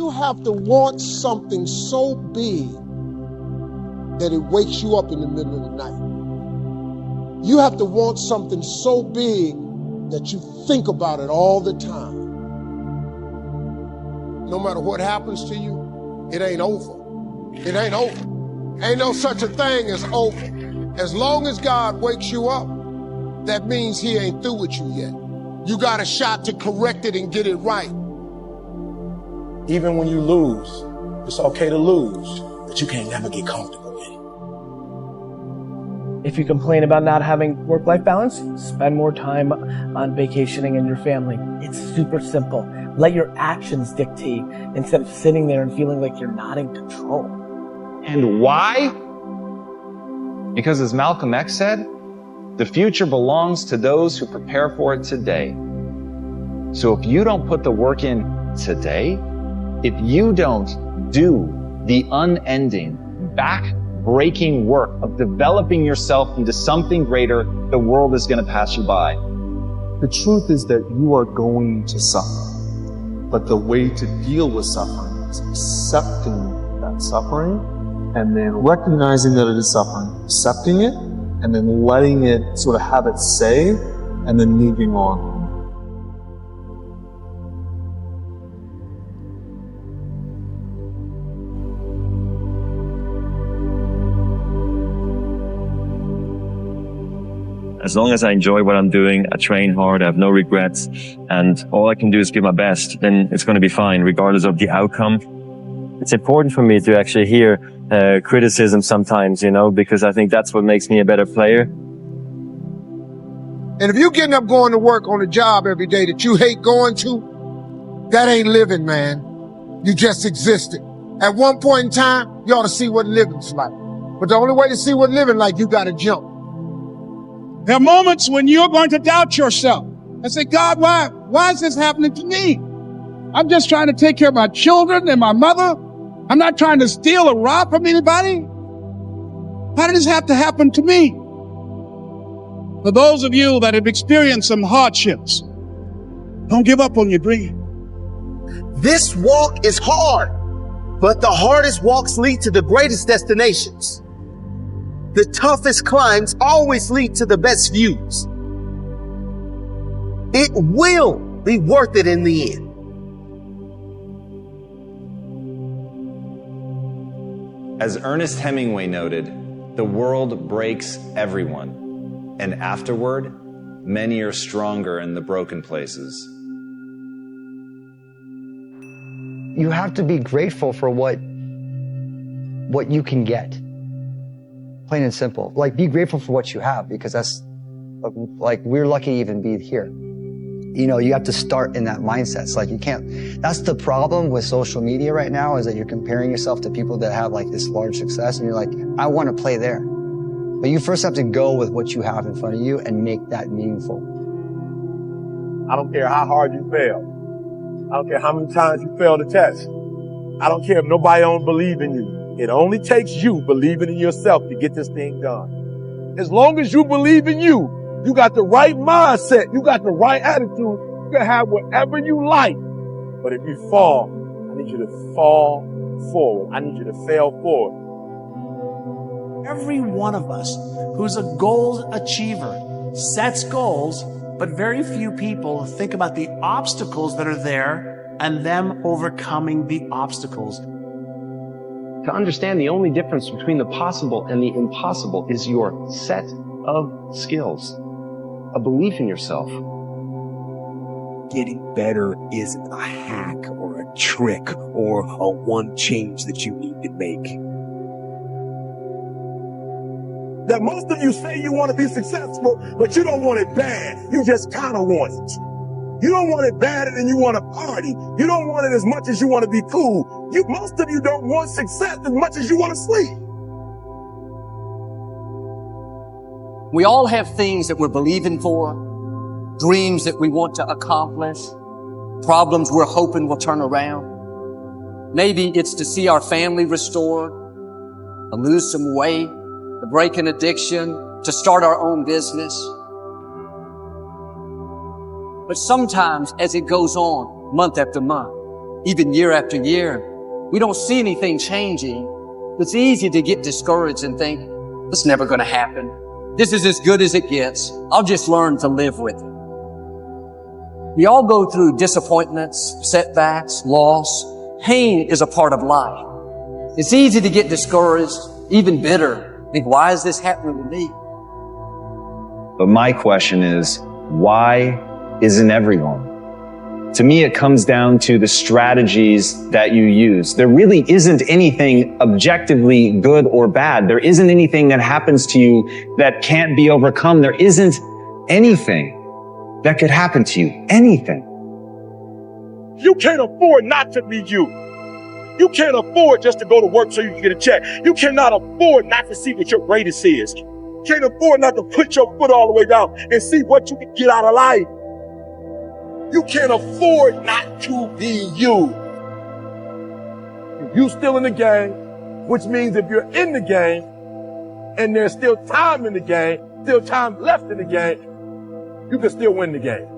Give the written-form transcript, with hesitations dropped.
You have to want something so big that it wakes you up in the middle of the night. You have to want something so big that you think about it all the time. No matter what happens to you, it ain't over. It ain't over. Ain't no such a thing as over. As long as God wakes you up, that means he ain't through with you yet. You got a shot to correct it and get it right. Even when you lose, it's okay to lose, but you can't never get comfortable with it. If you complain about not having work-life balance, spend more time on vacationing and your family. It's super simple. Let your actions dictate instead of sitting there and feeling like you're not in control. And why? Because as Malcolm X said, the future belongs to those who prepare for it today. So if you don't put the work in today, if you don't do the unending, back-breaking work of developing yourself into something greater, the world is going to pass you by. The truth is that you are going to suffer. But the way to deal with suffering is accepting that suffering and then recognizing that it is suffering, accepting it, and then letting it sort of have its say, and then moving on. As long as I enjoy what I'm doing, I train hard, I have no regrets, and all I can do is give my best, then it's going to be fine, regardless of the outcome. It's important for me to actually hear criticism sometimes, because I think that's what makes me a better player. And if you're getting up going to work on a job every day that you hate going to, that ain't living, man. You just existed. At one point in time, you ought to see what living's like. But the only way to see what living like, you got to jump. There are moments when you're going to doubt yourself and say, God, why is this happening to me? I'm just trying to take care of my children and my mother. I'm not trying to steal or rob from anybody. Why did this have to happen to me? For those of you that have experienced some hardships, don't give up on your dream. This walk is hard, but the hardest walks lead to the greatest destinations. The toughest climbs always lead to the best views. It will be worth it in the end. As Ernest Hemingway noted, the world breaks everyone, and afterward, many are stronger in the broken places. You have to be grateful for what you can get. Plain and simple. Be grateful for what you have, because that's we're lucky to even be here. You have to start in that mindset. It's you can't, that's the problem with social media right now, is that you're comparing yourself to people that have this large success, and you're I want to play there. But you first have to go with what you have in front of you and make that meaningful. I don't care how hard you fail. I don't care how many times you fail the test. I don't care if nobody don't believe in you. It only takes you believing in yourself to get this thing done. As long as you believe in you, you got the right mindset, you got the right attitude, you can have whatever you like. But if you fall, I need you to fall forward. I need you to fail forward. Every one of us who's a goal achiever sets goals, but very few people think about the obstacles that are there and them overcoming the obstacles. To understand, the only difference between the possible and the impossible is your set of skills, a belief in yourself. Getting better isn't a hack or a trick or a one change that you need to make. That most of you say you want to be successful, but you don't want it bad. You just kind of want it. You don't want it bad and you want to party. You don't want it as much as you want to be cool. Most of you don't want success as much as you want to sleep. We all have things that we're believing for, dreams that we want to accomplish, problems we're hoping will turn around. Maybe it's to see our family restored, to lose some weight, to break an addiction, to start our own business. But sometimes as it goes on, month after month, even year after year, we don't see anything changing. It's easy to get discouraged and think, it's never going to happen. This is as good as it gets. I'll just learn to live with it. We all go through disappointments, setbacks, loss. Pain is a part of life. It's easy to get discouraged, even bitter. Think, why is this happening to me? But my question is, why isn't everyone? To me, it comes down to the strategies that you use. There really isn't anything objectively good or bad. There isn't anything that happens to you that can't be overcome. There isn't anything that could happen to you. Anything. You can't afford not to be you. You can't afford just to go to work so you can get a check. You cannot afford not to see what your greatest is. You can't afford not to put your foot all the way down and see what you can get out of life. You can't afford not to be you. If you still in the game, which means if you're in the game and there's still time in the game, still time left in the game, you can still win the game.